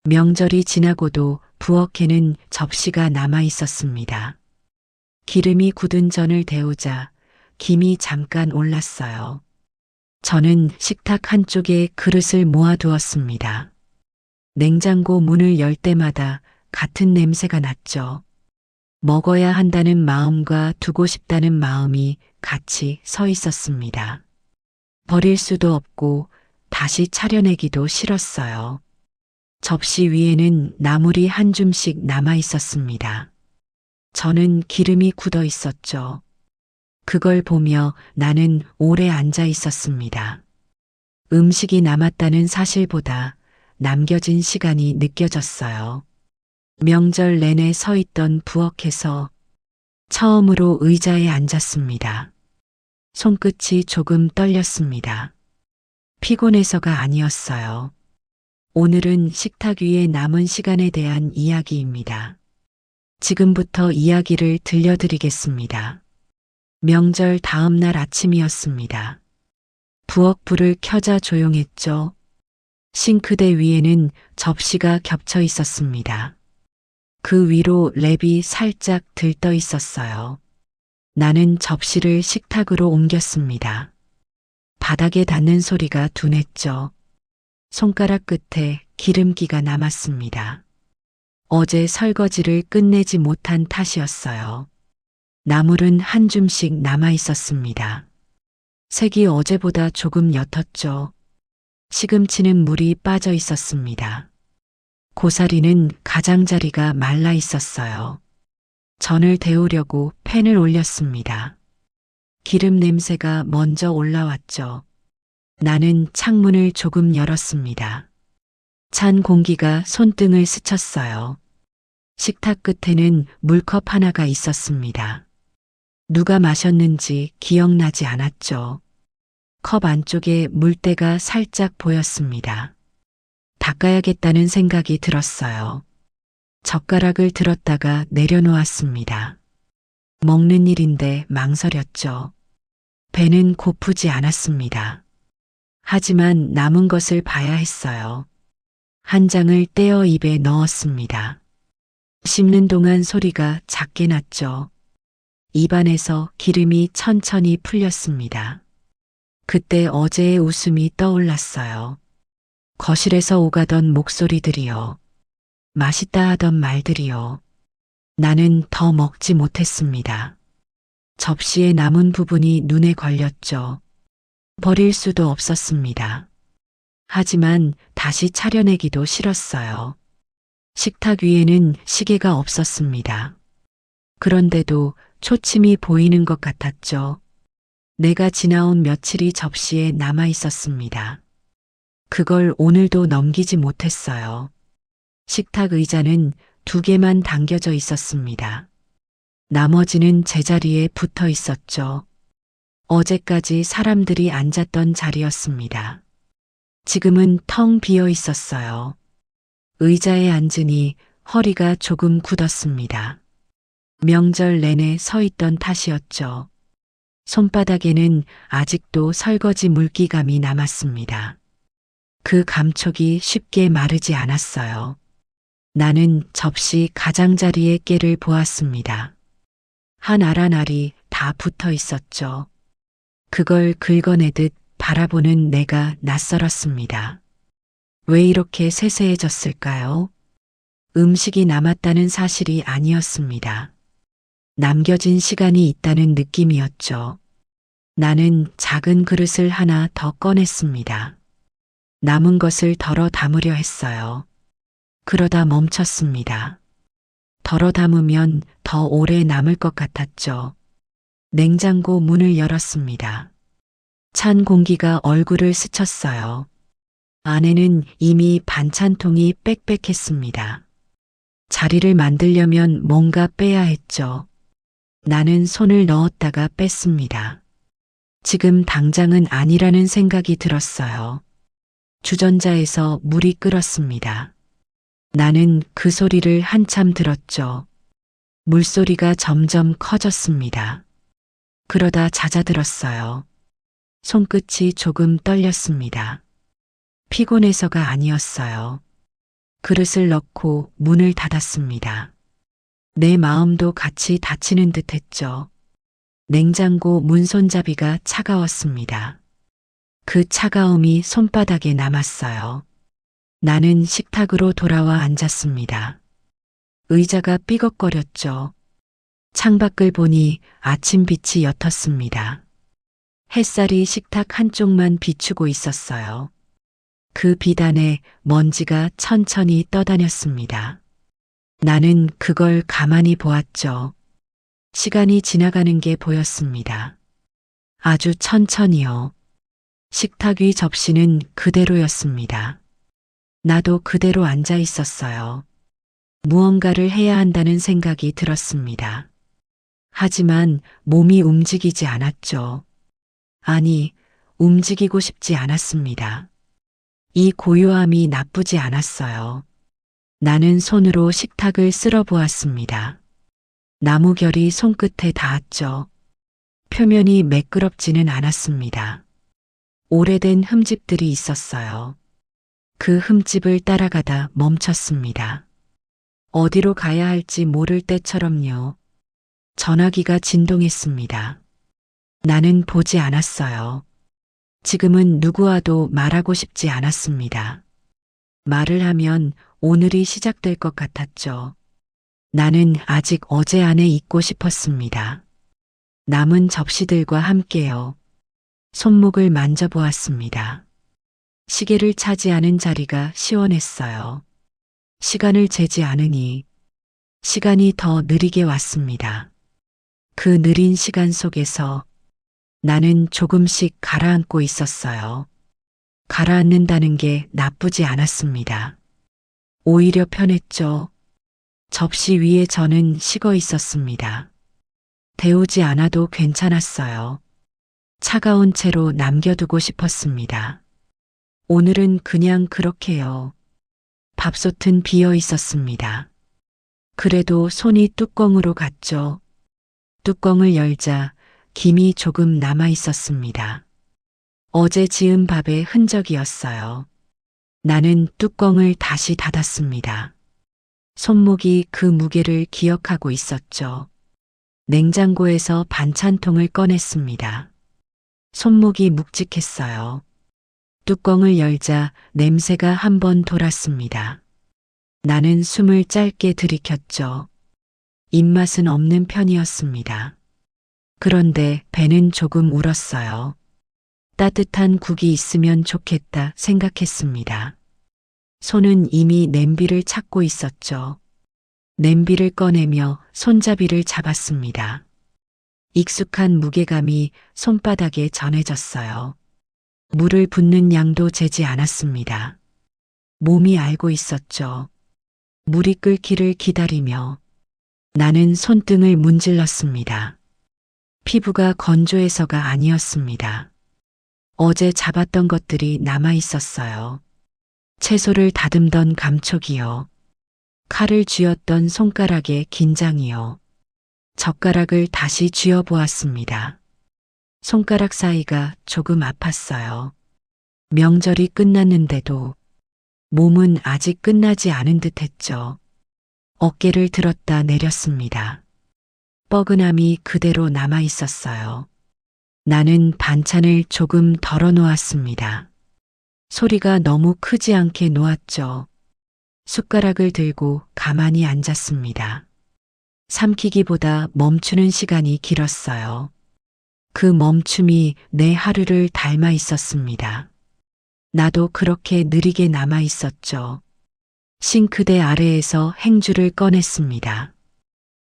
명절이 지나고도 부엌에는 접시가 남아 있었습니다. 기름이 굳은 전을 데우자 김이 잠깐 올랐어요. 저는 식탁 한쪽에 그릇을 모아두었습니다. 냉장고 문을 열 때마다 같은 냄새가 났죠. 먹어야 한다는 마음과 두고 싶다는 마음이 같이 서 있었습니다. 버릴 수도 없고 다시 차려내기도 싫었어요. 접시 위에는 나물이 한 줌씩 남아 있었습니다. 저는 기름이 굳어 있었죠. 그걸 보며 나는 오래 앉아 있었습니다. 음식이 남았다는 사실보다 남겨진 시간이 느껴졌어요. 명절 내내 서 있던 부엌에서 처음으로 의자에 앉았습니다. 손끝이 조금 떨렸습니다. 피곤해서가 아니었어요. 오늘은 식탁 위에 남은 시간에 대한 이야기입니다. 지금부터 이야기를 들려드리겠습니다. 명절 다음 날 아침이었습니다. 부엌 불을 켜자 조용했죠. 싱크대 위에는 접시가 겹쳐 있었습니다. 그 위로 랩이 살짝 들떠 있었어요. 나는 접시를 식탁으로 옮겼습니다. 바닥에 닿는 소리가 둔했죠. 손가락 끝에 기름기가 남았습니다. 어제 설거지를 끝내지 못한 탓이었어요. 나물은 한 줌씩 남아 있었습니다. 색이 어제보다 조금 옅었죠. 시금치는 물이 빠져 있었습니다. 고사리는 가장자리가 말라 있었어요. 전을 데우려고 팬을 올렸습니다. 기름 냄새가 먼저 올라왔죠. 나는 창문을 조금 열었습니다. 찬 공기가 손등을 스쳤어요. 식탁 끝에는 물컵 하나가 있었습니다. 누가 마셨는지 기억나지 않았죠. 컵 안쪽에 물때가 살짝 보였습니다. 닦아야겠다는 생각이 들었어요. 젓가락을 들었다가 내려놓았습니다. 먹는 일인데 망설였죠. 배는 고프지 않았습니다. 하지만 남은 것을 봐야 했어요. 한 장을 떼어 입에 넣었습니다. 씹는 동안 소리가 작게 났죠. 입안에서 기름이 천천히 풀렸습니다. 그때 어제의 웃음이 떠올랐어요. 거실에서 오가던 목소리들이요. 맛있다 하던 말들이요. 나는 더 먹지 못했습니다. 접시에 남은 부분이 눈에 걸렸죠. 버릴 수도 없었습니다. 하지만 다시 차려내기도 싫었어요. 식탁 위에는 시계가 없었습니다. 그런데도 초침이 보이는 것 같았죠. 내가 지나온 며칠이 접시에 남아 있었습니다. 그걸 오늘도 넘기지 못했어요. 식탁 의자는 2개만 당겨져 있었습니다. 나머지는 제자리에 붙어 있었죠. 어제까지 사람들이 앉았던 자리였습니다. 지금은 텅 비어 있었어요. 의자에 앉으니 허리가 조금 굳었습니다. 명절 내내 서 있던 탓이었죠. 손바닥에는 아직도 설거지 물기감이 남았습니다. 그 감촉이 쉽게 마르지 않았어요. 나는 접시 가장자리의 깨를 보았습니다. 한 알 한 알이 다 붙어 있었죠. 그걸 긁어내듯 바라보는 내가 낯설었습니다. 왜 이렇게 세세해졌을까요? 음식이 남았다는 사실이 아니었습니다. 남겨진 시간이 있다는 느낌이었죠. 나는 작은 그릇을 하나 더 꺼냈습니다. 남은 것을 덜어 담으려 했어요. 그러다 멈췄습니다. 덜어 담으면 더 오래 남을 것 같았죠. 냉장고 문을 열었습니다. 찬 공기가 얼굴을 스쳤어요. 안에는 이미 반찬통이 빽빽했습니다. 자리를 만들려면 뭔가 빼야 했죠. 나는 손을 넣었다가 뺐습니다. 지금 당장은 아니라는 생각이 들었어요. 주전자에서 물이 끓었습니다. 나는 그 소리를 한참 들었죠. 물소리가 점점 커졌습니다. 그러다 잦아들었어요. 손끝이 조금 떨렸습니다. 피곤해서가 아니었어요. 그릇을 넣고 문을 닫았습니다. 내 마음도 같이 닫히는 듯 했죠. 냉장고 문 손잡이가 차가웠습니다. 그 차가움이 손바닥에 남았어요. 나는 식탁으로 돌아와 앉았습니다. 의자가 삐걱거렸죠. 창밖을 보니 아침빛이 옅었습니다. 햇살이 식탁 한쪽만 비추고 있었어요. 그 빛 안에 먼지가 천천히 떠다녔습니다. 나는 그걸 가만히 보았죠. 시간이 지나가는 게 보였습니다. 아주 천천히요. 식탁 위 접시는 그대로였습니다. 나도 그대로 앉아 있었어요. 무언가를 해야 한다는 생각이 들었습니다. 하지만 몸이 움직이지 않았죠. 아니, 움직이고 싶지 않았습니다. 이 고요함이 나쁘지 않았어요. 나는 손으로 식탁을 쓸어 보았습니다. 나무결이 손끝에 닿았죠. 표면이 매끄럽지는 않았습니다. 오래된 흠집들이 있었어요. 그 흠집을 따라가다 멈췄습니다. 어디로 가야 할지 모를 때처럼요. 전화기가 진동했습니다. 나는 보지 않았어요. 지금은 누구와도 말하고 싶지 않았습니다. 말을 하면 오늘이 시작될 것 같았죠. 나는 아직 어제 안에 있고 싶었습니다. 남은 접시들과 함께요. 손목을 만져보았습니다. 시계를 차지하는 자리가 시원했어요. 시간을 재지 않으니 시간이 더 느리게 왔습니다. 그 느린 시간 속에서 나는 조금씩 가라앉고 있었어요. 가라앉는다는 게 나쁘지 않았습니다. 오히려 편했죠. 접시 위에 저는 식어 있었습니다. 데우지 않아도 괜찮았어요. 차가운 채로 남겨두고 싶었습니다. 오늘은 그냥 그렇게요. 밥솥은 비어 있었습니다. 그래도 손이 뚜껑으로 갔죠. 뚜껑을 열자 김이 조금 남아 있었습니다. 어제 지은 밥의 흔적이었어요. 나는 뚜껑을 다시 닫았습니다. 손목이 그 무게를 기억하고 있었죠. 냉장고에서 반찬통을 꺼냈습니다. 손목이 묵직했어요. 뚜껑을 열자 냄새가 한 번 돌았습니다. 나는 숨을 짧게 들이켰죠. 입맛은 없는 편이었습니다. 그런데 배는 조금 울었어요. 따뜻한 국이 있으면 좋겠다 생각했습니다. 손은 이미 냄비를 찾고 있었죠. 냄비를 꺼내며 손잡이를 잡았습니다. 익숙한 무게감이 손바닥에 전해졌어요. 물을 붓는 양도 재지 않았습니다. 몸이 알고 있었죠. 물이 끓기를 기다리며 나는 손등을 문질렀습니다. 피부가 건조해서가 아니었습니다. 어제 잡았던 것들이 남아 있었어요. 채소를 다듬던 감촉이요. 칼을 쥐었던 손가락의 긴장이요. 젓가락을 다시 쥐어 보았습니다. 손가락 사이가 조금 아팠어요. 명절이 끝났는데도 몸은 아직 끝나지 않은 듯 했죠. 어깨를 들었다 내렸습니다. 뻐근함이 그대로 남아 있었어요. 나는 반찬을 조금 덜어 놓았습니다. 소리가 너무 크지 않게 놓았죠. 숟가락을 들고 가만히 앉았습니다. 삼키기보다 멈추는 시간이 길었어요. 그 멈춤이 내 하루를 닮아 있었습니다. 나도 그렇게 느리게 남아 있었죠. 싱크대 아래에서 행주를 꺼냈습니다.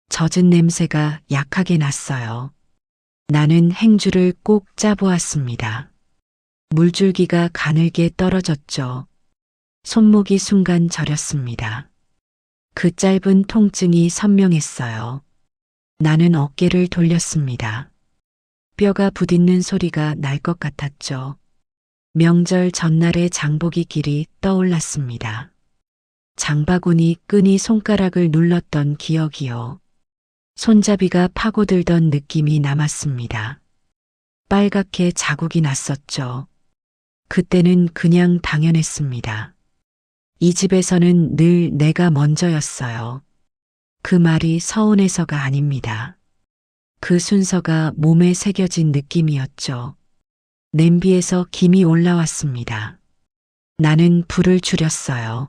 젖은 냄새가 약하게 났어요. 나는 행주를 꼭 짜보았습니다. 물줄기가 가늘게 떨어졌죠. 손목이 순간 저렸습니다. 그 짧은 통증이 선명했어요. 나는 어깨를 돌렸습니다. 뼈가 부딪는 소리가 날 것 같았죠. 명절 전날의 장보기 길이 떠올랐습니다. 장바구니 끈이 손가락을 눌렀던 기억이요. 손잡이가 파고들던 느낌이 남았습니다. 빨갛게 자국이 났었죠. 그때는 그냥 당연했습니다. 이 집에서는 늘 내가 먼저였어요. 그 말이 서운해서가 아닙니다. 그 순서가 몸에 새겨진 느낌이었죠. 냄비에서 김이 올라왔습니다. 나는 불을 줄였어요.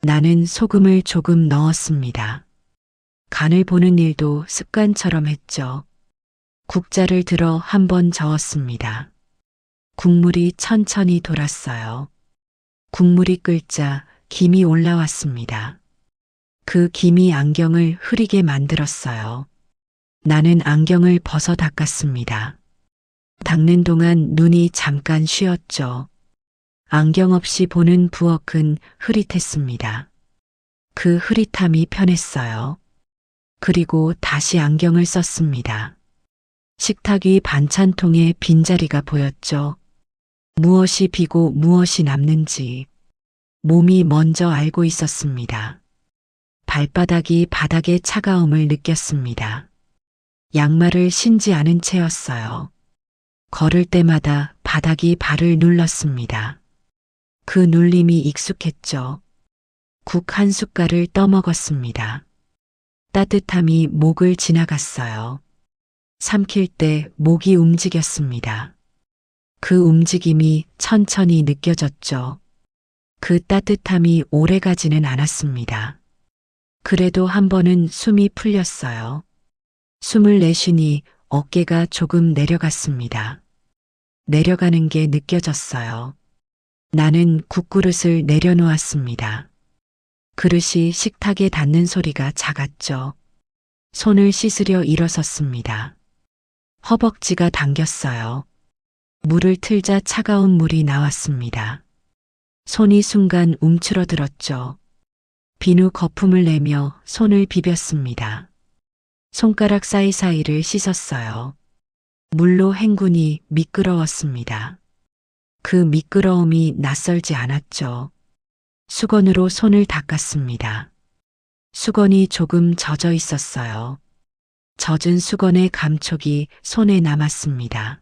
나는 소금을 조금 넣었습니다. 간을 보는 일도 습관처럼 했죠. 국자를 들어 한 번 저었습니다. 국물이 천천히 돌았어요. 국물이 끓자 김이 올라왔습니다. 그 김이 안경을 흐리게 만들었어요. 나는 안경을 벗어 닦았습니다. 닦는 동안 눈이 잠깐 쉬었죠. 안경 없이 보는 부엌은 흐릿했습니다. 그 흐릿함이 편했어요. 그리고 다시 안경을 썼습니다. 식탁 위 반찬통에 빈자리가 보였죠. 무엇이 비고 무엇이 남는지 몸이 먼저 알고 있었습니다. 발바닥이 바닥의 차가움을 느꼈습니다. 양말을 신지 않은 채였어요. 걸을 때마다 바닥이 발을 눌렀습니다. 그 눌림이 익숙했죠. 국 한 숟갈을 떠먹었습니다. 따뜻함이 목을 지나갔어요. 삼킬 때 목이 움직였습니다. 그 움직임이 천천히 느껴졌죠. 그 따뜻함이 오래가지는 않았습니다. 그래도 한 번은 숨이 풀렸어요. 숨을 내쉬니 어깨가 조금 내려갔습니다. 내려가는 게 느껴졌어요. 나는 국그릇을 내려놓았습니다. 그릇이 식탁에 닿는 소리가 작았죠. 손을 씻으려 일어섰습니다. 허벅지가 당겼어요. 물을 틀자 차가운 물이 나왔습니다. 손이 순간 움츠러들었죠. 비누 거품을 내며 손을 비볐습니다. 손가락 사이사이를 씻었어요. 물로 헹구니 미끄러웠습니다. 그 미끄러움이 낯설지 않았죠. 수건으로 손을 닦았습니다. 수건이 조금 젖어 있었어요. 젖은 수건의 감촉이 손에 남았습니다.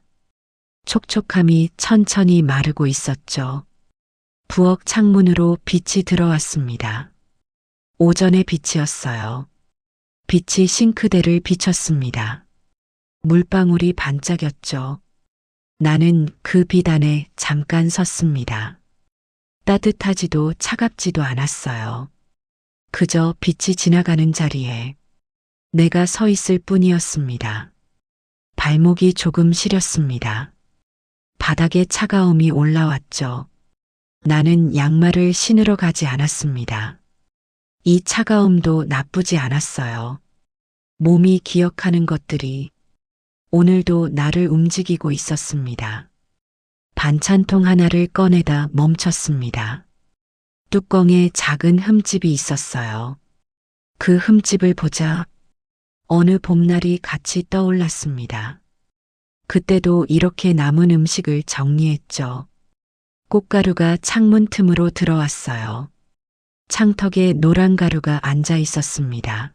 촉촉함이 천천히 마르고 있었죠. 부엌 창문으로 빛이 들어왔습니다. 오전의 빛이었어요. 빛이 싱크대를 비췄습니다. 물방울이 반짝였죠. 나는 그 빛 안에 잠깐 섰습니다. 따뜻하지도 차갑지도 않았어요. 그저 빛이 지나가는 자리에 내가 서 있을 뿐이었습니다. 발목이 조금 시렸습니다. 바닥에 차가움이 올라왔죠. 나는 양말을 신으러 가지 않았습니다. 이 차가움도 나쁘지 않았어요. 몸이 기억하는 것들이 오늘도 나를 움직이고 있었습니다. 반찬통 하나를 꺼내다 멈췄습니다. 뚜껑에 작은 흠집이 있었어요. 그 흠집을 보자 어느 봄날이 같이 떠올랐습니다. 그때도 이렇게 남은 음식을 정리했죠. 꽃가루가 창문 틈으로 들어왔어요. 창턱에 노란 가루가 앉아 있었습니다.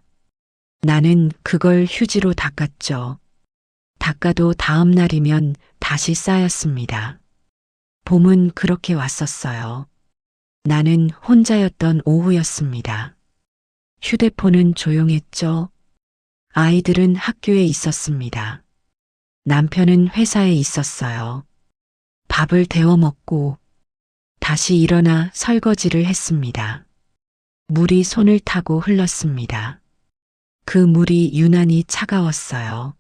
나는 그걸 휴지로 닦았죠. 닦아도 다음 날이면 다시 쌓였습니다. 봄은 그렇게 왔었어요. 나는 혼자였던 오후였습니다. 휴대폰은 조용했죠. 아이들은 학교에 있었습니다. 남편은 회사에 있었어요. 밥을 데워 먹고 다시 일어나 설거지를 했습니다. 물이 손을 타고 흘렀습니다. 그 물이 유난히 차가웠어요.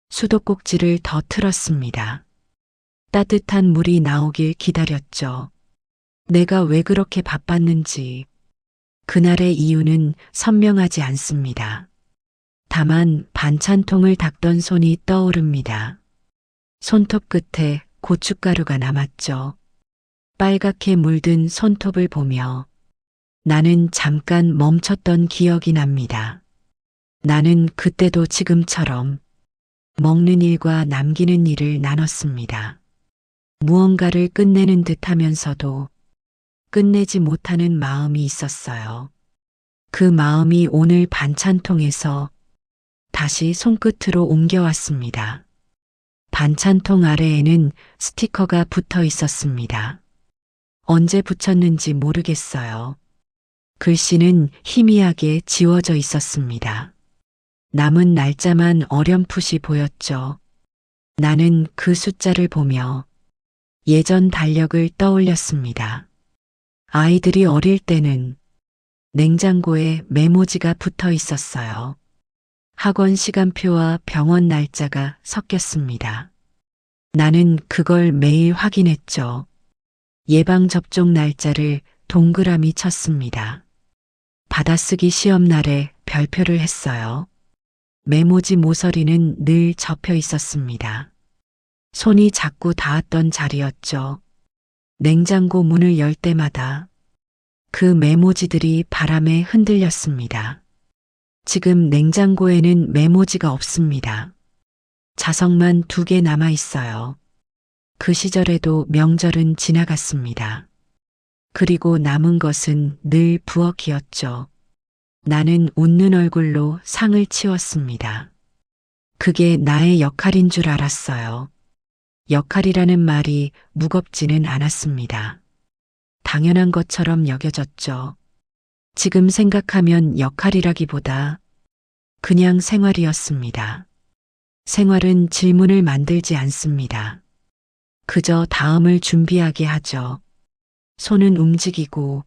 수도꼭지를 더 틀었습니다. 따뜻한 물이 나오길 기다렸죠. 내가 왜 그렇게 바빴는지 그날의 이유는 선명하지 않습니다. 다만 반찬통을 닦던 손이 떠오릅니다. 손톱 끝에 고춧가루가 남았죠. 빨갛게 물든 손톱을 보며 나는 잠깐 멈췄던 기억이 납니다. 나는 그때도 지금처럼 먹는 일과 남기는 일을 나눴습니다. 무언가를 끝내는 듯 하면서도 끝내지 못하는 마음이 있었어요. 그 마음이 오늘 반찬통에서 다시 손끝으로 옮겨왔습니다. 반찬통 아래에는 스티커가 붙어 있었습니다. 언제 붙였는지 모르겠어요. 글씨는 희미하게 지워져 있었습니다. 남은 날짜만 어렴풋이 보였죠. 나는 그 숫자를 보며 예전 달력을 떠올렸습니다. 아이들이 어릴 때는 냉장고에 메모지가 붙어 있었어요. 학원 시간표와 병원 날짜가 섞였습니다. 나는 그걸 매일 확인했죠. 예방접종 날짜를 동그라미 쳤습니다. 받아쓰기 시험 날에 별표를 했어요. 메모지 모서리는 늘 접혀 있었습니다. 손이 자꾸 닿았던 자리였죠. 냉장고 문을 열 때마다 그 메모지들이 바람에 흔들렸습니다. 지금 냉장고에는 메모지가 없습니다. 자석만 2개 남아 있어요. 그 시절에도 명절은 지나갔습니다. 그리고 남은 것은 늘 부엌이었죠. 나는 웃는 얼굴로 상을 치웠습니다. 그게 나의 역할인 줄 알았어요. 역할이라는 말이 무겁지는 않았습니다. 당연한 것처럼 여겨졌죠. 지금 생각하면 역할이라기보다 그냥 생활이었습니다. 생활은 질문을 만들지 않습니다. 그저 다음을 준비하게 하죠. 손은 움직이고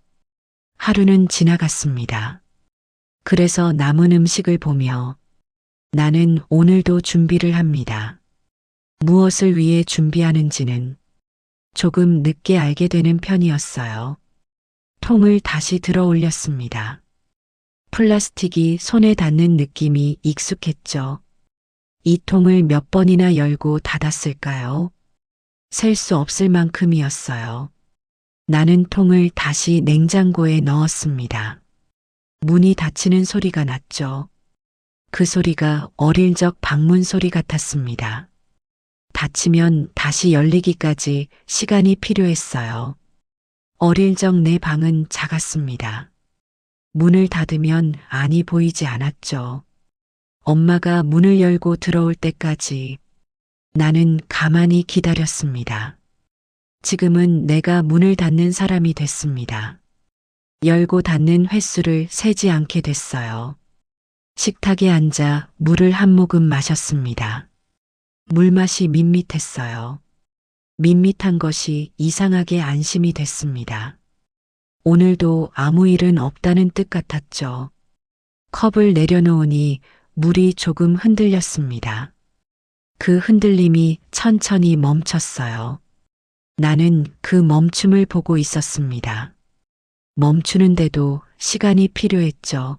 하루는 지나갔습니다. 그래서 남은 음식을 보며 나는 오늘도 준비를 합니다. 무엇을 위해 준비하는지는 조금 늦게 알게 되는 편이었어요. 통을 다시 들어 올렸습니다. 플라스틱이 손에 닿는 느낌이 익숙했죠. 이 통을 몇 번이나 열고 닫았을까요? 셀 수 없을 만큼이었어요. 나는 통을 다시 냉장고에 넣었습니다. 문이 닫히는 소리가 났죠. 그 소리가 어릴 적 방문 소리 같았습니다. 닫히면 다시 열리기까지 시간이 필요했어요. 어릴 적 내 방은 작았습니다. 문을 닫으면 안이 보이지 않았죠. 엄마가 문을 열고 들어올 때까지 나는 가만히 기다렸습니다. 지금은 내가 문을 닫는 사람이 됐습니다. 열고 닫는 횟수를 세지 않게 됐어요. 식탁에 앉아 물을 한 모금 마셨습니다. 물맛이 밋밋했어요. 밋밋한 것이 이상하게 안심이 됐습니다. 오늘도 아무 일은 없다는 뜻 같았죠. 컵을 내려놓으니 물이 조금 흔들렸습니다. 그 흔들림이 천천히 멈췄어요. 나는 그 멈춤을 보고 있었습니다. 멈추는데도 시간이 필요했죠.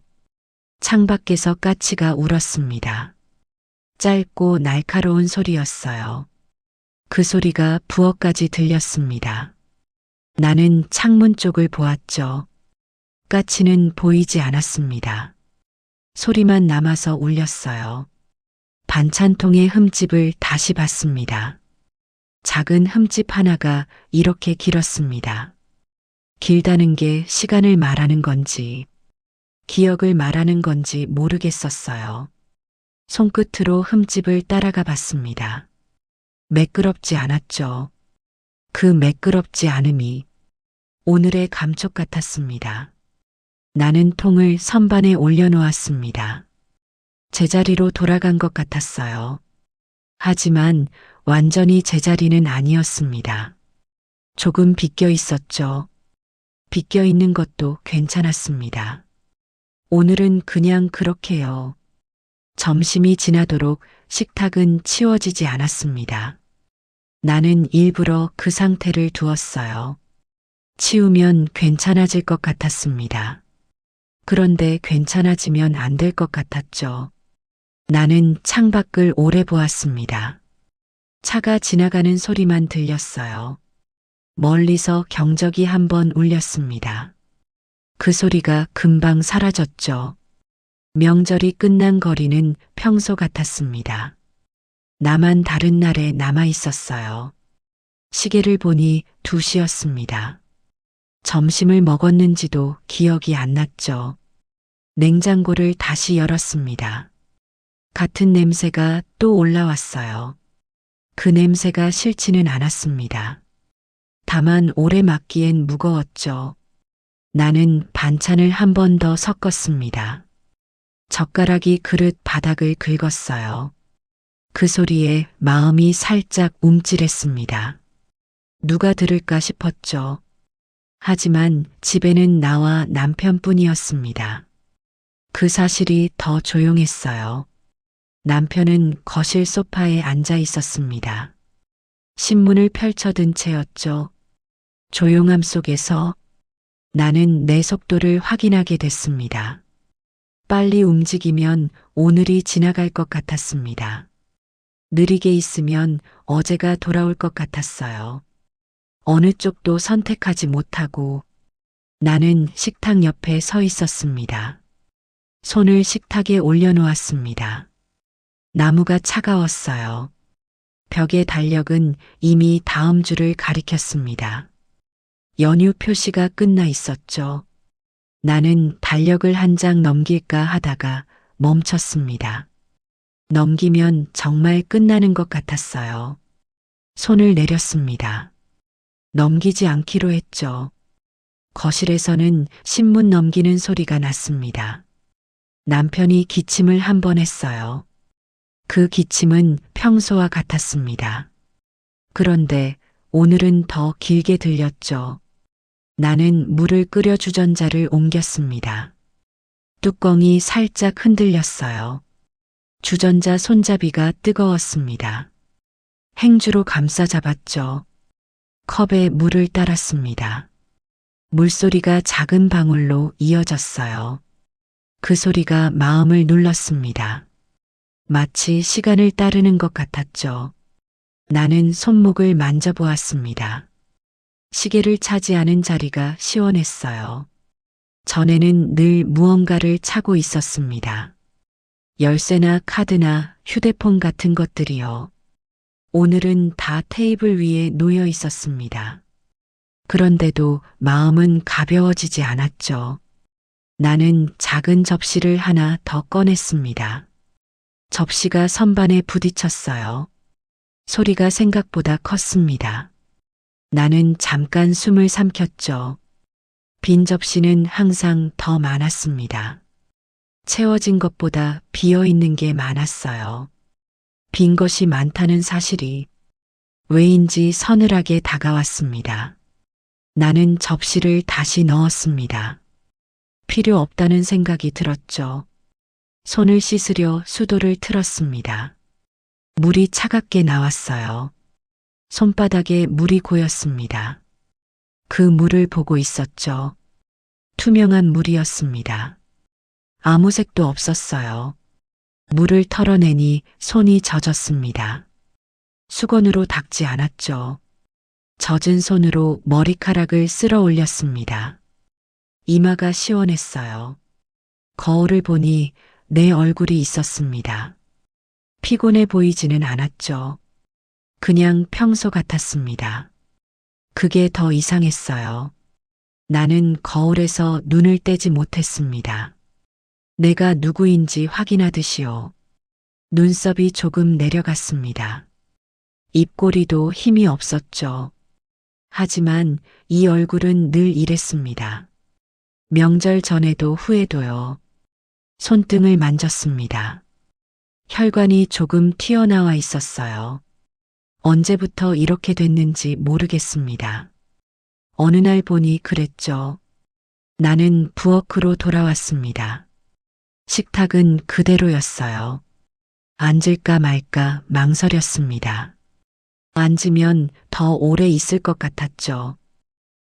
창밖에서 까치가 울었습니다. 짧고 날카로운 소리였어요. 그 소리가 부엌까지 들렸습니다. 나는 창문 쪽을 보았죠. 까치는 보이지 않았습니다. 소리만 남아서 울렸어요. 반찬통의 흠집을 다시 봤습니다. 작은 흠집 하나가 이렇게 길었습니다. 길다는 게 시간을 말하는 건지, 기억을 말하는 건지 모르겠었어요. 손끝으로 흠집을 따라가 봤습니다. 매끄럽지 않았죠. 그 매끄럽지 않음이 오늘의 감촉 같았습니다. 나는 통을 선반에 올려놓았습니다. 제자리로 돌아간 것 같았어요. 하지만 완전히 제자리는 아니었습니다. 조금 비껴 있었죠. 비껴 있는 것도 괜찮았습니다. 오늘은 그냥 그렇게요. 점심이 지나도록 식탁은 치워지지 않았습니다. 나는 일부러 그 상태를 두었어요. 치우면 괜찮아질 것 같았습니다. 그런데 괜찮아지면 안 될 것 같았죠. 나는 창밖을 오래 보았습니다. 차가 지나가는 소리만 들렸어요. 멀리서 경적이 한번 울렸습니다. 그 소리가 금방 사라졌죠. 명절이 끝난 거리는 평소 같았습니다. 나만 다른 날에 남아 있었어요. 시계를 보니 2시였습니다. 점심을 먹었는지도 기억이 안 났죠. 냉장고를 다시 열었습니다. 같은 냄새가 또 올라왔어요. 그 냄새가 싫지는 않았습니다. 다만 오래 맡기엔 무거웠죠. 나는 반찬을 한 번 더 섞었습니다. 젓가락이 그릇 바닥을 긁었어요. 그 소리에 마음이 살짝 움찔했습니다. 누가 들을까 싶었죠. 하지만 집에는 나와 남편뿐이었습니다. 그 사실이 더 조용했어요. 남편은 거실 소파에 앉아 있었습니다. 신문을 펼쳐든 채였죠. 조용함 속에서 나는 내 속도를 확인하게 됐습니다. 빨리 움직이면 오늘이 지나갈 것 같았습니다. 느리게 있으면 어제가 돌아올 것 같았어요. 어느 쪽도 선택하지 못하고 나는 식탁 옆에 서 있었습니다. 손을 식탁에 올려놓았습니다. 나무가 차가웠어요. 벽의 달력은 이미 다음 주를 가리켰습니다. 연휴 표시가 끝나 있었죠. 나는 달력을 한 장 넘길까 하다가 멈췄습니다. 넘기면 정말 끝나는 것 같았어요. 손을 내렸습니다. 넘기지 않기로 했죠. 거실에서는 신문 넘기는 소리가 났습니다. 남편이 기침을 한 번 했어요. 그 기침은 평소와 같았습니다. 그런데 오늘은 더 길게 들렸죠. 나는 물을 끓여 주전자를 옮겼습니다. 뚜껑이 살짝 흔들렸어요. 주전자 손잡이가 뜨거웠습니다. 행주로 감싸 잡았죠. 컵에 물을 따랐습니다. 물소리가 작은 방울로 이어졌어요. 그 소리가 마음을 눌렀습니다. 마치 시간을 따르는 것 같았죠. 나는 손목을 만져보았습니다. 시계를 차지하는 자리가 시원했어요. 전에는 늘 무언가를 차고 있었습니다. 열쇠나 카드나 휴대폰 같은 것들이요. 오늘은 다 테이블 위에 놓여 있었습니다. 그런데도 마음은 가벼워지지 않았죠. 나는 작은 접시를 하나 더 꺼냈습니다. 접시가 선반에 부딪혔어요. 소리가 생각보다 컸습니다. 나는 잠깐 숨을 삼켰죠. 빈 접시는 항상 더 많았습니다. 채워진 것보다 비어 있는 게 많았어요. 빈 것이 많다는 사실이 왜인지 서늘하게 다가왔습니다. 나는 접시를 다시 넣었습니다. 필요 없다는 생각이 들었죠. 손을 씻으려 수도를 틀었습니다. 물이 차갑게 나왔어요. 손바닥에 물이 고였습니다. 그 물을 보고 있었죠. 투명한 물이었습니다. 아무 색도 없었어요. 물을 털어내니 손이 젖었습니다. 수건으로 닦지 않았죠. 젖은 손으로 머리카락을 쓸어 올렸습니다. 이마가 시원했어요. 거울을 보니 내 얼굴이 있었습니다. 피곤해 보이지는 않았죠. 그냥 평소 같았습니다. 그게 더 이상했어요. 나는 거울에서 눈을 떼지 못했습니다. 내가 누구인지 확인하듯이요. 눈썹이 조금 내려갔습니다. 입꼬리도 힘이 없었죠. 하지만 이 얼굴은 늘 이랬습니다. 명절 전에도 후에도요. 손등을 만졌습니다. 혈관이 조금 튀어나와 있었어요. 언제부터 이렇게 됐는지 모르겠습니다. 어느 날 보니 그랬죠. 나는 부엌으로 돌아왔습니다. 식탁은 그대로였어요. 앉을까 말까 망설였습니다. 앉으면 더 오래 있을 것 같았죠.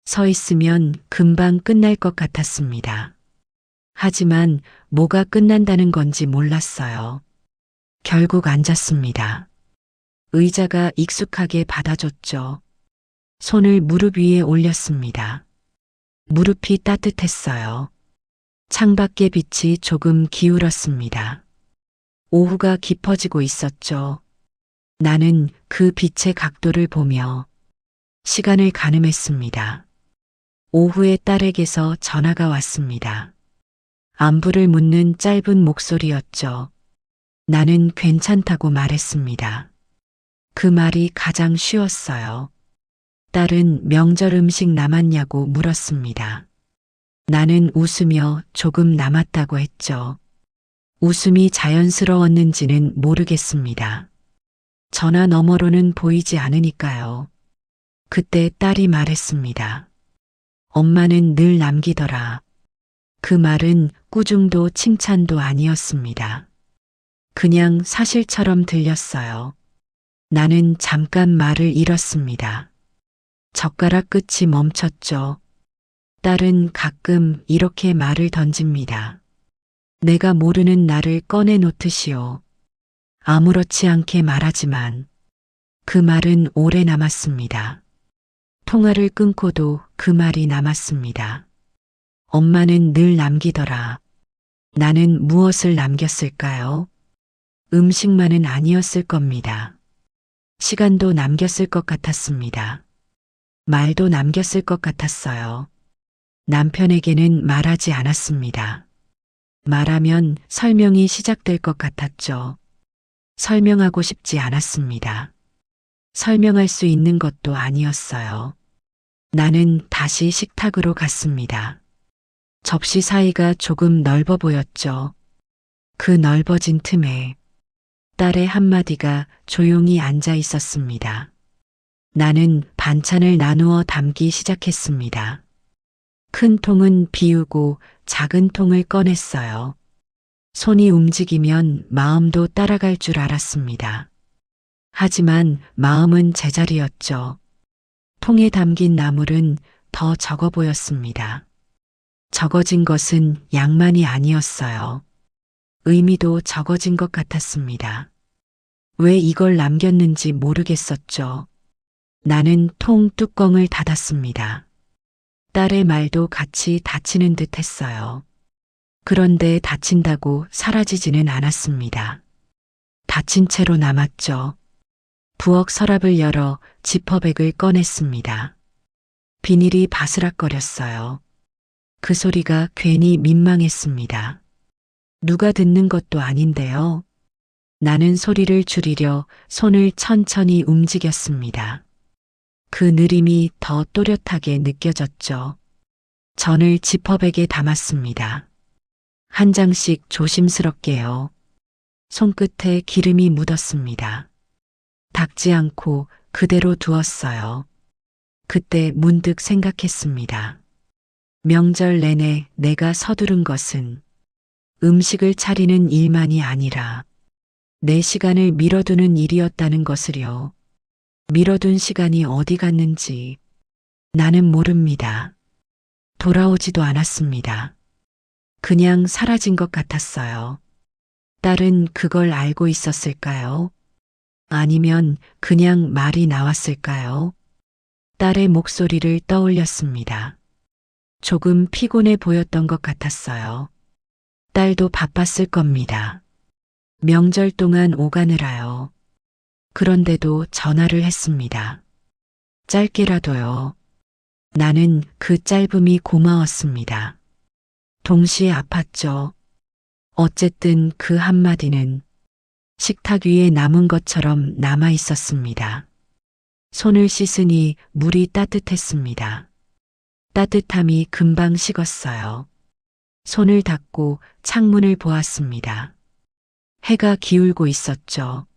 서 있으면 금방 끝날 것 같았습니다. 하지만 뭐가 끝난다는 건지 몰랐어요. 결국 앉았습니다. 의자가 익숙하게 받아줬죠. 손을 무릎 위에 올렸습니다. 무릎이 따뜻했어요. 창밖의 빛이 조금 기울었습니다. 오후가 깊어지고 있었죠. 나는 그 빛의 각도를 보며 시간을 가늠했습니다. 오후에 딸에게서 전화가 왔습니다. 안부를 묻는 짧은 목소리였죠. 나는 괜찮다고 말했습니다. 그 말이 가장 쉬웠어요. 딸은 명절 음식 남았냐고 물었습니다. 나는 웃으며 조금 남았다고 했죠. 웃음이 자연스러웠는지는 모르겠습니다. 전화 너머로는 보이지 않으니까요. 그때 딸이 말했습니다. 엄마는 늘 남기더라. 그 말은 꾸중도 칭찬도 아니었습니다. 그냥 사실처럼 들렸어요. 나는 잠깐 말을 잃었습니다. 젓가락 끝이 멈췄죠. 딸은 가끔 이렇게 말을 던집니다. 내가 모르는 나를 꺼내놓듯이요. 아무렇지 않게 말하지만 그 말은 오래 남았습니다. 통화를 끊고도 그 말이 남았습니다. 엄마는 늘 남기더라. 나는 무엇을 남겼을까요? 음식만은 아니었을 겁니다. 시간도 남겼을 것 같았습니다. 말도 남겼을 것 같았어요. 남편에게는 말하지 않았습니다. 말하면 설명이 시작될 것 같았죠. 설명하고 싶지 않았습니다. 설명할 수 있는 것도 아니었어요. 나는 다시 식탁으로 갔습니다. 접시 사이가 조금 넓어 보였죠. 그 넓어진 틈에 딸의 한마디가 조용히 앉아 있었습니다. 나는 반찬을 나누어 담기 시작했습니다. 큰 통은 비우고 작은 통을 꺼냈어요. 손이 움직이면 마음도 따라갈 줄 알았습니다. 하지만 마음은 제자리였죠. 통에 담긴 나물은 더 적어 보였습니다. 적어진 것은 양만이 아니었어요. 의미도 적어진 것 같았습니다. 왜 이걸 남겼는지 모르겠었죠. 나는 통 뚜껑을 닫았습니다. 딸의 말도 같이 닫히는 듯 했어요. 그런데 닫힌다고 사라지지는 않았습니다. 닫힌 채로 남았죠. 부엌 서랍을 열어 지퍼백을 꺼냈습니다. 비닐이 바스락거렸어요. 그 소리가 괜히 민망했습니다. 누가 듣는 것도 아닌데요. 나는 소리를 줄이려 손을 천천히 움직였습니다. 그 느림이 더 또렷하게 느껴졌죠. 전을 지퍼백에 담았습니다. 한 장씩 조심스럽게요. 손끝에 기름이 묻었습니다. 닦지 않고 그대로 두었어요. 그때 문득 생각했습니다. 명절 내내 내가 서두른 것은 음식을 차리는 일만이 아니라 내 시간을 미뤄두는 일이었다는 것을요. 미뤄둔 시간이 어디 갔는지 나는 모릅니다. 돌아오지도 않았습니다. 그냥 사라진 것 같았어요. 딸은 그걸 알고 있었을까요? 아니면 그냥 말이 나왔을까요? 딸의 목소리를 떠올렸습니다. 조금 피곤해 보였던 것 같았어요. 딸도 바빴을 겁니다. 명절 동안 오가느라요. 그런데도 전화를 했습니다. 짧게라도요. 나는 그 짧음이 고마웠습니다. 동시에 아팠죠. 어쨌든 그 한마디는 식탁 위에 남은 것처럼 남아 있었습니다. 손을 씻으니 물이 따뜻했습니다. 따뜻함이 금방 식었어요. 손을 닦고 창문을 보았습니다. 해가 기울고 있었죠.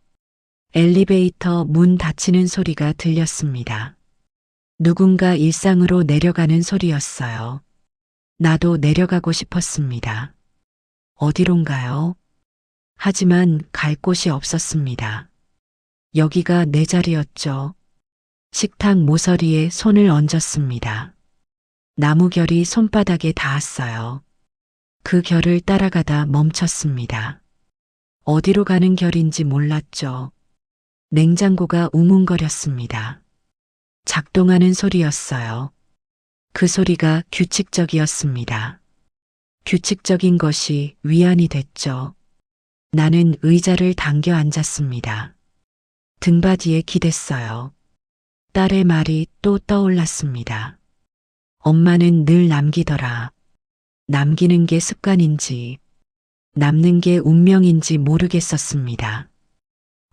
엘리베이터 문 닫히는 소리가 들렸습니다. 누군가 일상으로 내려가는 소리였어요. 나도 내려가고 싶었습니다. 어디론가요? 하지만 갈 곳이 없었습니다. 여기가 내 자리였죠. 식탁 모서리에 손을 얹었습니다. 나무 결이 손바닥에 닿았어요. 그 결을 따라가다 멈췄습니다. 어디로 가는 결인지 몰랐죠. 냉장고가 웅웅거렸습니다. 작동하는 소리였어요. 그 소리가 규칙적이었습니다. 규칙적인 것이 위안이 됐죠. 나는 의자를 당겨 앉았습니다. 등받이에 기댔어요. 딸의 말이 또 떠올랐습니다. 엄마는 늘 남기더라. 남기는 게 습관인지 남는 게 운명인지 모르겠었습니다.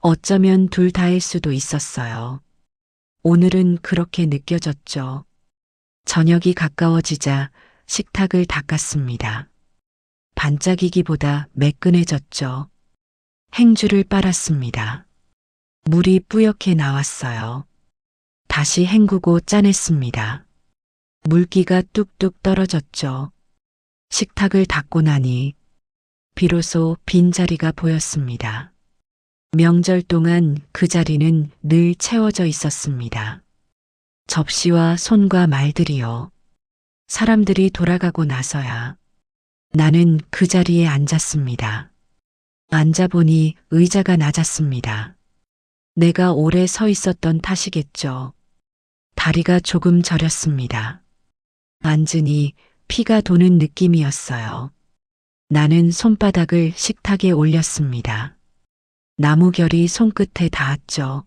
어쩌면 둘 다일 수도 있었어요. 오늘은 그렇게 느껴졌죠. 저녁이 가까워지자 식탁을 닦았습니다. 반짝이기보다 매끈해졌죠. 행주를 빨았습니다. 물이 뿌옇게 나왔어요. 다시 헹구고 짜냈습니다. 물기가 뚝뚝 떨어졌죠. 식탁을 닦고 나니 비로소 빈자리가 보였습니다. 명절 동안 그 자리는 늘 채워져 있었습니다. 접시와 손과 말들이요. 사람들이 돌아가고 나서야 나는 그 자리에 앉았습니다. 앉아보니 의자가 낮았습니다. 내가 오래 서 있었던 탓이겠죠. 다리가 조금 저렸습니다. 앉으니 피가 도는 느낌이었어요. 나는 손바닥을 식탁에 올렸습니다. 나무 결이 손끝에 닿았죠.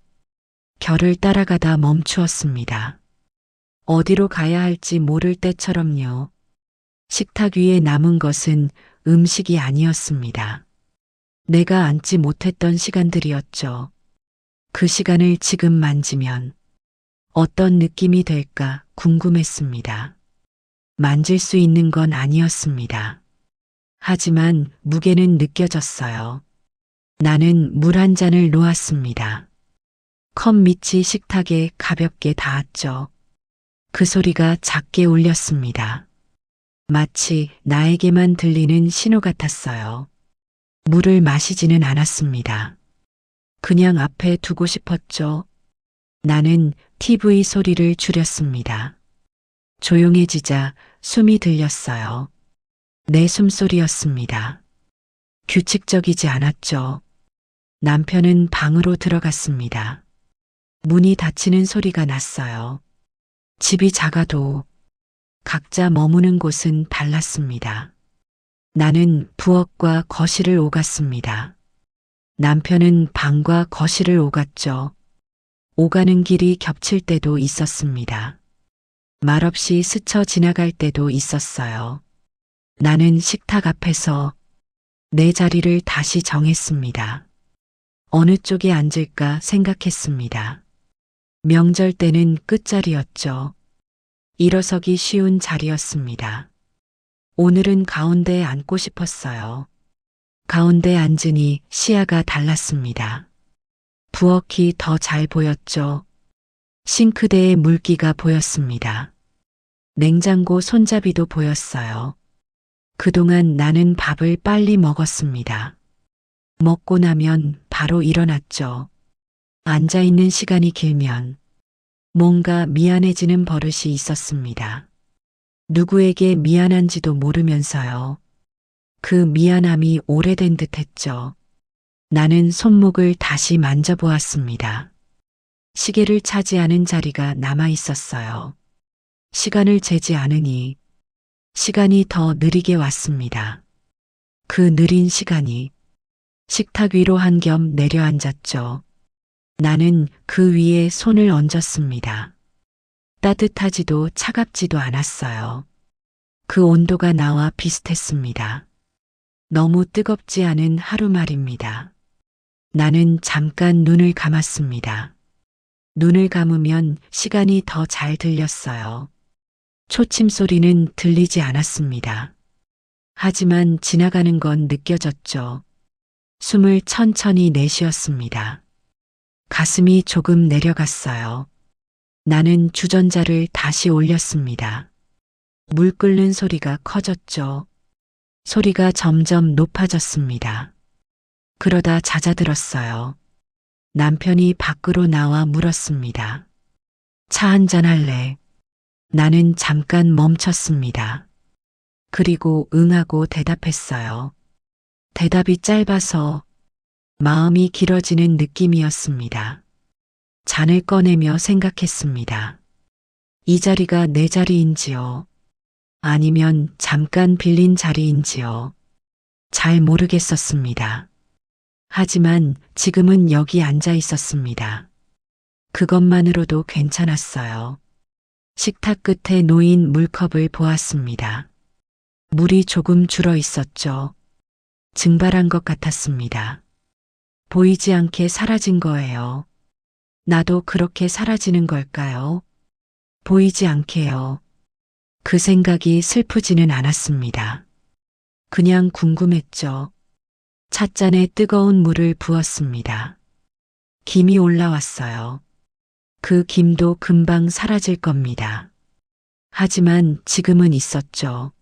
결을 따라가다 멈추었습니다. 어디로 가야 할지 모를 때처럼요. 식탁 위에 남은 것은 음식이 아니었습니다. 내가 앉지 못했던 시간들이었죠. 그 시간을 지금 만지면 어떤 느낌이 될까 궁금했습니다. 만질 수 있는 건 아니었습니다. 하지만 무게는 느껴졌어요. 나는 물 한 잔을 놓았습니다. 컵 밑이 식탁에 가볍게 닿았죠. 그 소리가 작게 울렸습니다. 마치 나에게만 들리는 신호 같았어요. 물을 마시지는 않았습니다. 그냥 앞에 두고 싶었죠. 나는 TV 소리를 줄였습니다. 조용해지자 숨이 들렸어요. 내 숨소리였습니다. 규칙적이지 않았죠. 남편은 방으로 들어갔습니다. 문이 닫히는 소리가 났어요. 집이 작아도 각자 머무는 곳은 달랐습니다. 나는 부엌과 거실을 오갔습니다. 남편은 방과 거실을 오갔죠. 오가는 길이 겹칠 때도 있었습니다. 말없이 스쳐 지나갈 때도 있었어요. 나는 식탁 앞에서 내 자리를 다시 정했습니다. 어느 쪽에 앉을까 생각했습니다. 명절 때는 끝자리였죠. 일어서기 쉬운 자리였습니다. 오늘은 가운데에 앉고 싶었어요. 가운데 앉으니 시야가 달랐습니다. 부엌이 더 잘 보였죠. 싱크대에 물기가 보였습니다. 냉장고 손잡이도 보였어요. 그동안 나는 밥을 빨리 먹었습니다. 먹고 나면 바로 일어났죠. 앉아있는 시간이 길면 뭔가 미안해지는 버릇이 있었습니다. 누구에게 미안한지도 모르면서요. 그 미안함이 오래된 듯 했죠. 나는 손목을 다시 만져보았습니다. 시계를 차지 않은 자리가 남아 있었어요. 시간을 재지 않으니 시간이 더 느리게 왔습니다. 그 느린 시간이 식탁 위로 한 겹 내려앉았죠. 나는 그 위에 손을 얹었습니다. 따뜻하지도 차갑지도 않았어요. 그 온도가 나와 비슷했습니다. 너무 뜨겁지 않은 하루 말입니다. 나는 잠깐 눈을 감았습니다. 눈을 감으면 시간이 더 잘 들렸어요. 초침 소리는 들리지 않았습니다. 하지만 지나가는 건 느껴졌죠. 숨을 천천히 내쉬었습니다. 가슴이 조금 내려갔어요. 나는 주전자를 다시 올렸습니다. 물 끓는 소리가 커졌죠. 소리가 점점 높아졌습니다. 그러다 잦아들었어요. 남편이 밖으로 나와 물었습니다. 차 한잔 할래? 나는 잠깐 멈췄습니다. 그리고 응하고 대답했어요. 대답이 짧아서 마음이 길어지는 느낌이었습니다. 잔을 꺼내며 생각했습니다. 이 자리가 내 자리인지요? 아니면 잠깐 빌린 자리인지요? 잘 모르겠었습니다. 하지만 지금은 여기 앉아 있었습니다. 그것만으로도 괜찮았어요. 식탁 끝에 놓인 물컵을 보았습니다. 물이 조금 줄어 있었죠. 증발한 것 같았습니다. 보이지 않게 사라진 거예요. 나도 그렇게 사라지는 걸까요? 보이지 않게요. 그 생각이 슬프지는 않았습니다. 그냥 궁금했죠. 찻잔에 뜨거운 물을 부었습니다. 김이 올라왔어요. 그 김도 금방 사라질 겁니다. 하지만 지금은 있었죠.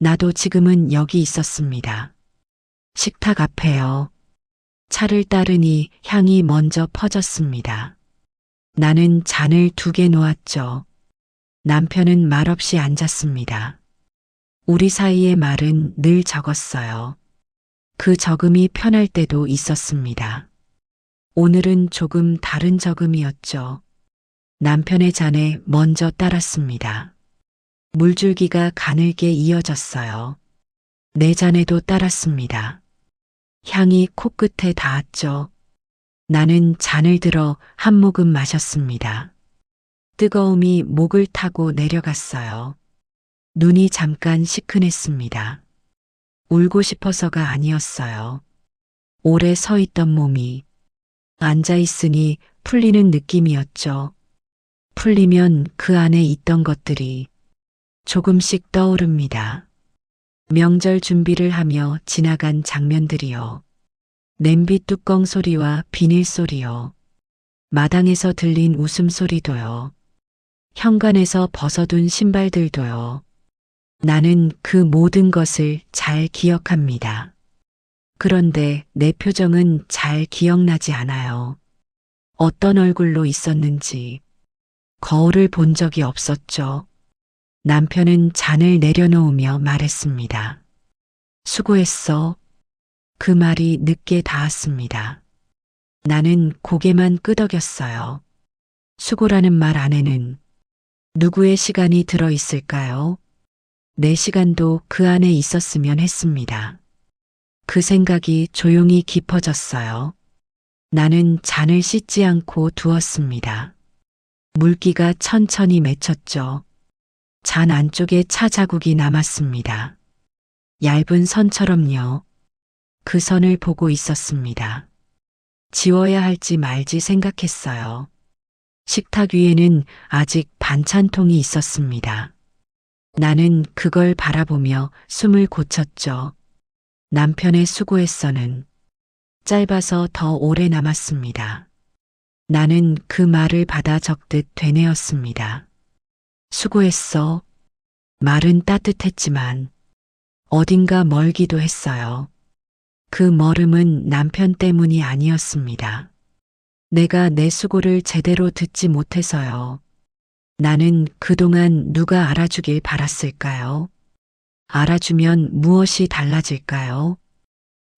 나도 지금은 여기 있었습니다. 식탁 앞에요. 차를 따르니 향이 먼저 퍼졌습니다. 나는 잔을 2개 놓았죠. 남편은 말없이 앉았습니다. 우리 사이의 말은 늘 적었어요. 그 적음이 편할 때도 있었습니다. 오늘은 조금 다른 적음이었죠. 남편의 잔에 먼저 따랐습니다. 물줄기가 가늘게 이어졌어요. 내 잔에도 따랐습니다. 향이 코끝에 닿았죠. 나는 잔을 들어 한 모금 마셨습니다. 뜨거움이 목을 타고 내려갔어요. 눈이 잠깐 시큰했습니다. 울고 싶어서가 아니었어요. 오래 서 있던 몸이 앉아 있으니 풀리는 느낌이었죠. 풀리면 그 안에 있던 것들이 조금씩 떠오릅니다. 명절 준비를 하며 지나간 장면들이요. 냄비 뚜껑 소리와 비닐 소리요. 마당에서 들린 웃음소리도요. 현관에서 벗어둔 신발들도요. 나는 그 모든 것을 잘 기억합니다. 그런데 내 표정은 잘 기억나지 않아요. 어떤 얼굴로 있었는지. 거울을 본 적이 없었죠. 남편은 잔을 내려놓으며 말했습니다. 수고했어. 그 말이 늦게 닿았습니다. 나는 고개만 끄덕였어요. 수고라는 말 안에는 누구의 시간이 들어 있을까요? 내 시간도 그 안에 있었으면 했습니다. 그 생각이 조용히 깊어졌어요. 나는 잔을 씻지 않고 두었습니다. 물기가 천천히 맺혔죠. 잔 안쪽에 차 자국이 남았습니다. 얇은 선처럼요. 그 선을 보고 있었습니다. 지워야 할지 말지 생각했어요. 식탁 위에는 아직 반찬통이 있었습니다. 나는 그걸 바라보며 숨을 고쳤죠. 남편의 수고했어는 짧아서 더 오래 남았습니다. 나는 그 말을 받아 적듯 되뇌었습니다. 수고했어. 말은 따뜻했지만 어딘가 멀기도 했어요. 그 멀음은 남편 때문이 아니었습니다. 내가 내 수고를 제대로 듣지 못해서요. 나는 그동안 누가 알아주길 바랐을까요? 알아주면 무엇이 달라질까요?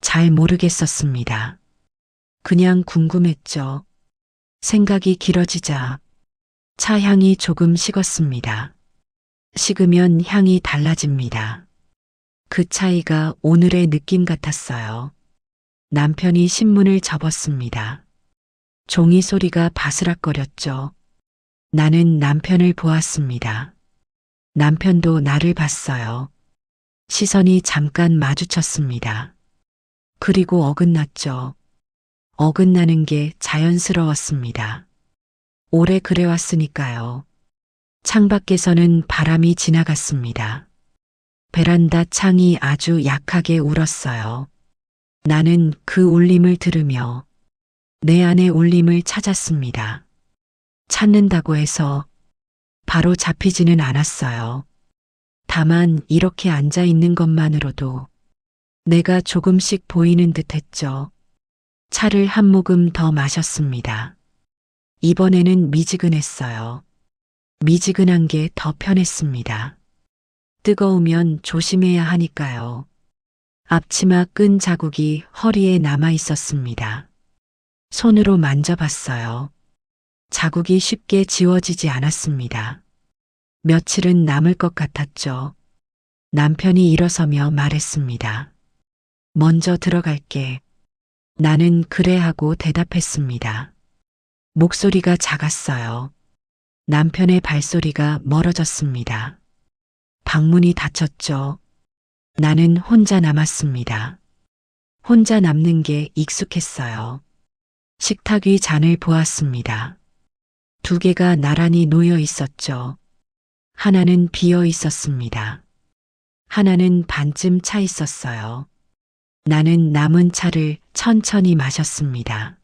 잘 모르겠었습니다. 그냥 궁금했죠. 생각이 길어지자 차 향이 조금 식었습니다. 식으면 향이 달라집니다. 그 차이가 오늘의 느낌 같았어요. 남편이 신문을 접었습니다. 종이 소리가 바스락거렸죠. 나는 남편을 보았습니다. 남편도 나를 봤어요. 시선이 잠깐 마주쳤습니다. 그리고 어긋났죠. 어긋나는 게 자연스러웠습니다. 오래 그래왔으니까요. 창밖에서는 바람이 지나갔습니다. 베란다 창이 아주 약하게 울었어요. 나는 그 울림을 들으며 내 안의 울림을 찾았습니다. 찾는다고 해서 바로 잡히지는 않았어요. 다만 이렇게 앉아 있는 것만으로도 내가 조금씩 보이는 듯 했죠. 차를 한 모금 더 마셨습니다. 이번에는 미지근했어요. 미지근한 게 더 편했습니다. 뜨거우면 조심해야 하니까요. 앞치마 끈 자국이 허리에 남아 있었습니다. 손으로 만져봤어요. 자국이 쉽게 지워지지 않았습니다. 며칠은 남을 것 같았죠. 남편이 일어서며 말했습니다. 먼저 들어갈게. 나는 그래 하고 대답했습니다. 목소리가 작았어요. 남편의 발소리가 멀어졌습니다. 방문이 닫혔죠. 나는 혼자 남았습니다. 혼자 남는 게 익숙했어요. 식탁 위 잔을 보았습니다. 두 개가 나란히 놓여 있었죠. 하나는 비어 있었습니다. 하나는 반쯤 차 있었어요. 나는 남은 차를 천천히 마셨습니다.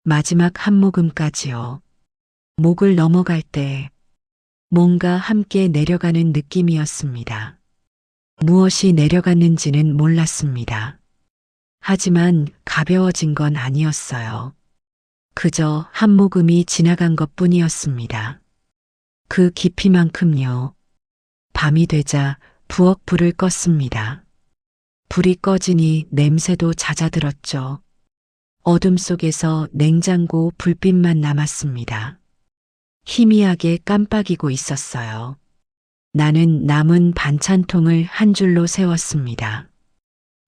마지막 한 모금까지요. 목을 넘어갈 때 뭔가 함께 내려가는 느낌이었습니다. 무엇이 내려갔는지는 몰랐습니다. 하지만 가벼워진 건 아니었어요. 그저 한 모금이 지나간 것 뿐이었습니다. 그 깊이만큼요. 밤이 되자 부엌 불을 껐습니다. 불이 꺼지니 냄새도 잦아들었죠. 어둠 속에서 냉장고 불빛만 남았습니다. 희미하게 깜빡이고 있었어요. 나는 남은 반찬통을 한 줄로 세웠습니다.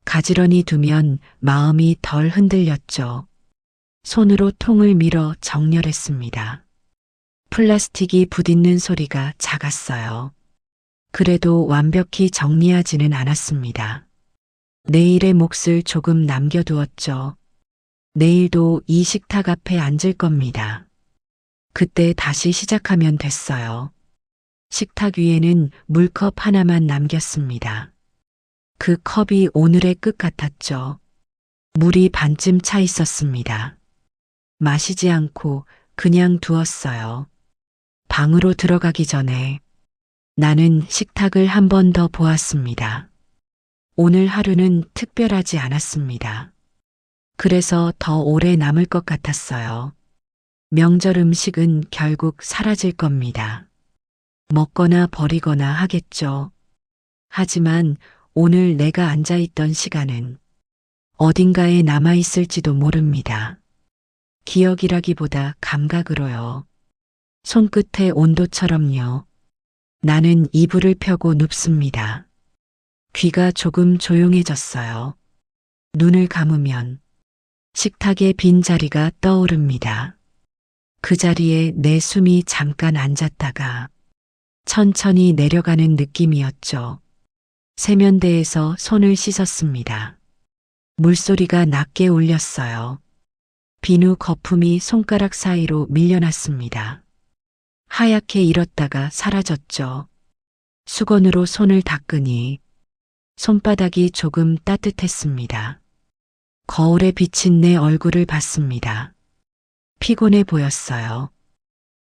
가지런히 두면 마음이 덜 흔들렸죠. 손으로 통을 밀어 정렬했습니다. 플라스틱이 부딪는 소리가 작았어요. 그래도 완벽히 정리하지는 않았습니다. 내일의 몫을 조금 남겨두었죠. 내일도 이 식탁 앞에 앉을 겁니다. 그때 다시 시작하면 됐어요. 식탁 위에는 물컵 하나만 남겼습니다. 그 컵이 오늘의 끝 같았죠. 물이 반쯤 차 있었습니다. 마시지 않고 그냥 두었어요. 방으로 들어가기 전에 나는 식탁을 한 번 더 보았습니다. 오늘 하루는 특별하지 않았습니다. 그래서 더 오래 남을 것 같았어요. 명절 음식은 결국 사라질 겁니다. 먹거나 버리거나 하겠죠. 하지만 오늘 내가 앉아있던 시간은 어딘가에 남아있을지도 모릅니다. 기억이라기보다 감각으로요. 손끝의 온도처럼요. 나는 이불을 펴고 눕습니다. 귀가 조금 조용해졌어요. 눈을 감으면 식탁의 빈자리가 떠오릅니다. 그 자리에 내 숨이 잠깐 앉았다가 천천히 내려가는 느낌이었죠. 세면대에서 손을 씻었습니다. 물소리가 낮게 울렸어요. 비누 거품이 손가락 사이로 밀려났습니다. 하얗게 일었다가 사라졌죠. 수건으로 손을 닦으니 손바닥이 조금 따뜻했습니다. 거울에 비친 내 얼굴을 봤습니다. 피곤해 보였어요.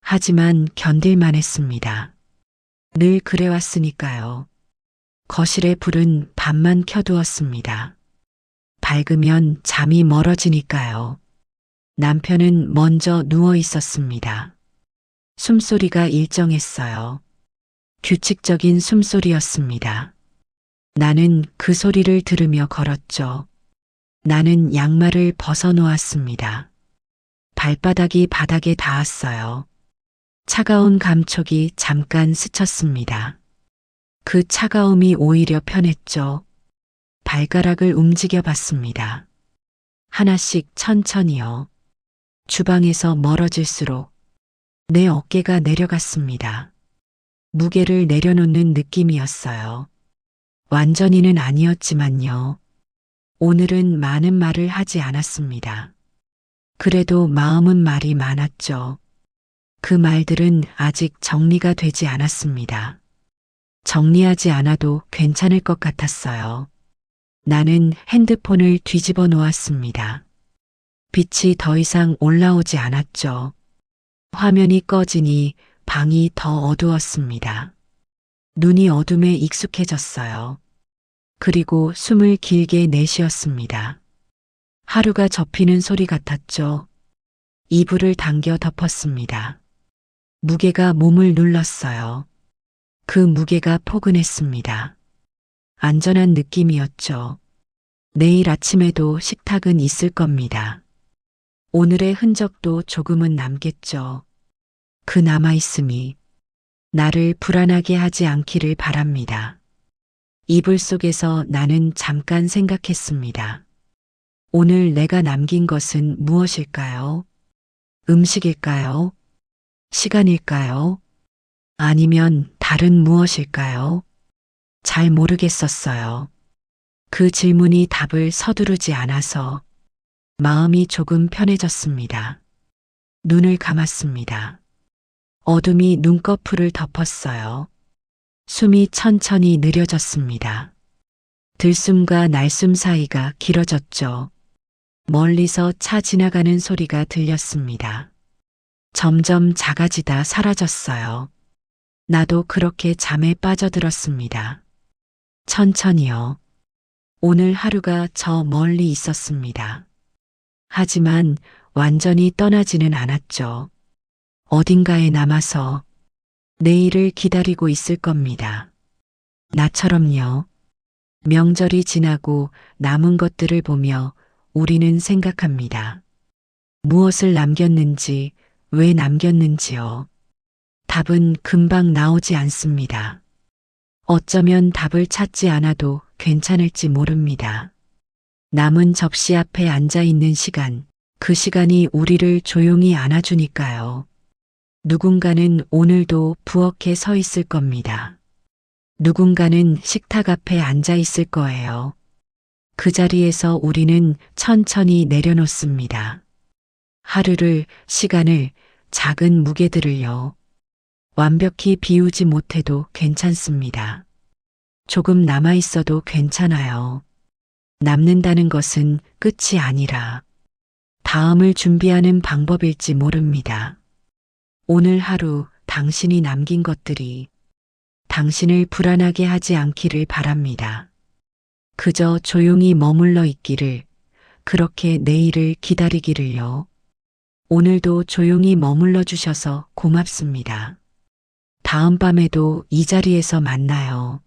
하지만 견딜만 했습니다. 늘 그래왔으니까요. 거실의 불은 반만 켜두었습니다. 밝으면 잠이 멀어지니까요. 남편은 먼저 누워 있었습니다. 숨소리가 일정했어요. 규칙적인 숨소리였습니다. 나는 그 소리를 들으며 걸었죠. 나는 양말을 벗어놓았습니다. 발바닥이 바닥에 닿았어요. 차가운 감촉이 잠깐 스쳤습니다. 그 차가움이 오히려 편했죠. 발가락을 움직여 봤습니다. 하나씩 천천히요. 주방에서 멀어질수록 내 어깨가 내려갔습니다. 무게를 내려놓는 느낌이었어요. 완전히는 아니었지만요. 오늘은 많은 말을 하지 않았습니다. 그래도 마음은 말이 많았죠. 그 말들은 아직 정리가 되지 않았습니다. 정리하지 않아도 괜찮을 것 같았어요. 나는 핸드폰을 뒤집어 놓았습니다. 빛이 더 이상 올라오지 않았죠. 화면이 꺼지니 방이 더 어두웠습니다. 눈이 어둠에 익숙해졌어요. 그리고 숨을 길게 내쉬었습니다. 하루가 접히는 소리 같았죠. 이불을 당겨 덮었습니다. 무게가 몸을 눌렀어요. 그 무게가 포근했습니다. 안전한 느낌이었죠. 내일 아침에도 식탁은 있을 겁니다. 오늘의 흔적도 조금은 남겠죠. 그 남아있음이 나를 불안하게 하지 않기를 바랍니다. 이불 속에서 나는 잠깐 생각했습니다. 오늘 내가 남긴 것은 무엇일까요? 음식일까요? 시간일까요? 아니면 다른 무엇일까요? 잘 모르겠었어요. 그 질문이 답을 서두르지 않아서 마음이 조금 편해졌습니다. 눈을 감았습니다. 어둠이 눈꺼풀을 덮었어요. 숨이 천천히 느려졌습니다. 들숨과 날숨 사이가 길어졌죠. 멀리서 차 지나가는 소리가 들렸습니다. 점점 작아지다 사라졌어요. 나도 그렇게 잠에 빠져들었습니다. 천천히요. 오늘 하루가 저 멀리 있었습니다. 하지만 완전히 떠나지는 않았죠. 어딘가에 남아서 내일을 기다리고 있을 겁니다. 나처럼요. 명절이 지나고 남은 것들을 보며 우리는 생각합니다. 무엇을 남겼는지, 왜 남겼는지요. 답은 금방 나오지 않습니다. 어쩌면 답을 찾지 않아도 괜찮을지 모릅니다. 남은 접시 앞에 앉아 있는 시간, 그 시간이 우리를 조용히 안아주니까요. 누군가는 오늘도 부엌에 서 있을 겁니다. 누군가는 식탁 앞에 앉아 있을 거예요. 그 자리에서 우리는 천천히 내려놓습니다. 하루를, 시간을, 작은 무게들을요. 완벽히 비우지 못해도 괜찮습니다. 조금 남아 있어도 괜찮아요. 남는다는 것은 끝이 아니라 다음을 준비하는 방법일지 모릅니다. 오늘 하루 당신이 남긴 것들이 당신을 불안하게 하지 않기를 바랍니다. 그저 조용히 머물러 있기를, 그렇게 내일을 기다리기를요. 오늘도 조용히 머물러 주셔서 고맙습니다. 다음 밤에도 이 자리에서 만나요.